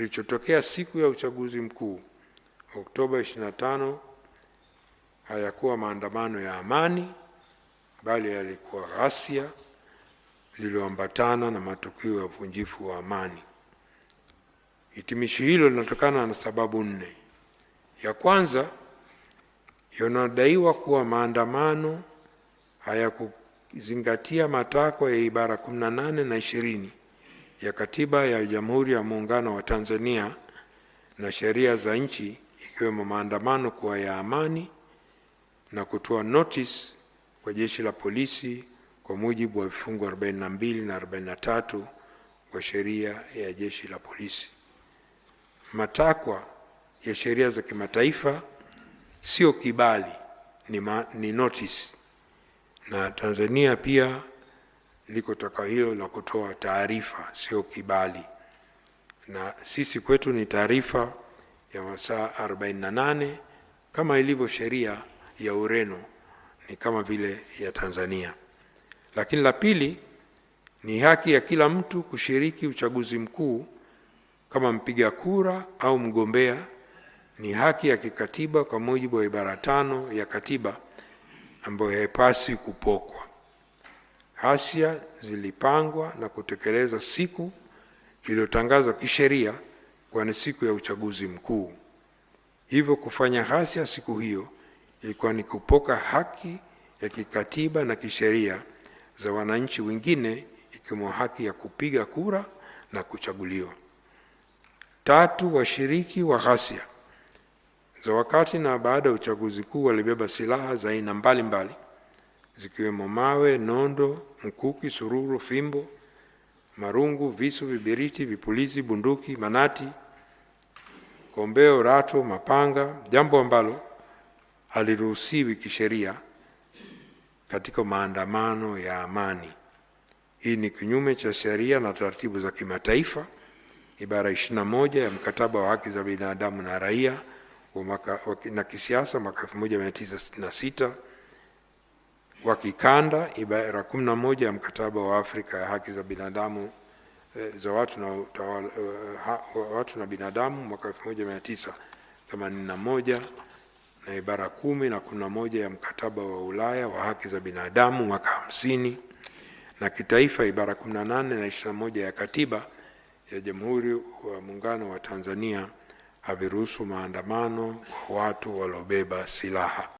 kilichotokea siku ya uchaguzi mkuu Oktoba 25 hayakuwa maandamano ya amani, bali yalikuwa ghasia zilizoambatana na matukio ya uvunjifu wa amani. Hitimisho hilo linatokana na sababu 4. Ya kwanza, yanadaiwa kuwa maandamano hayakuzingatia matakwa ya ibara 18 na 20 ya Katiba ya Jamhuri ya Muungano wa Tanzania na sheria za nchi, ikiwemo maandamano kuwa ya amani na kutoa notice kwa jeshi la polisi kwa mujibu wa vifungu 42 na 43 kwa sheria ya jeshi la polisi. Matakwa ya sheria za kimataifa sio kibali, ni notice, na Tanzania pia liko takwa hilo la kutoa taarifa, sio kibali, na sisi kwetu ni taarifa ya masaa 48 kama ilivyo sheria ya Ureno, ni kama vile ya Tanzania. Lakini la pili ni haki ya kila mtu kushiriki uchaguzi mkuu kama mpiga kura au mgombea. Ni haki ya kikatiba kwa mujibu wa ibara 5 ya katiba ambayo haipaswi kupokwa. Ghasia zilipangwa na kutekeleza siku iliyotangazwa kisheria kwa ni siku ya uchaguzi mkuu. Hivyo kufanya ghasia siku hiyo ilikuwa ni kupoka haki ya kikatiba na kisheria za wananchi wengine, ikiwemo haki ya kupiga kura na kuchaguliwa. 3, washiriki wa ghasia za wakati na baada ya uchaguzi mkuu walibeba silaha za aina mbalimbali zikiwemo mawe, nondo, mkuki, sururu, fimbo, marungu, visu, vibiriti, vipulizi, bunduki, manati, kombeo, rato, mapanga, jambo ambalo haliruhusiwi kisheria katika maandamano ya amani. Hii ni kinyume cha sheria na taratibu za kimataifa, ibara 21 ya mkataba wa haki za binadamu na raia na kisiasa mwaka 1966, wa kikanda ibara 11 ya mkataba wa Afrika ya haki za binadamu za watu na binadamu mwaka 1981, na ibara 10 na 11 ya mkataba wa Ulaya wa haki za binadamu mwaka 50, na kitaifa ibara 18 na 21 ya katiba ya Jamhuri wa Muungano wa Tanzania haviruhusu maandamano kwa watu waliobeba silaha.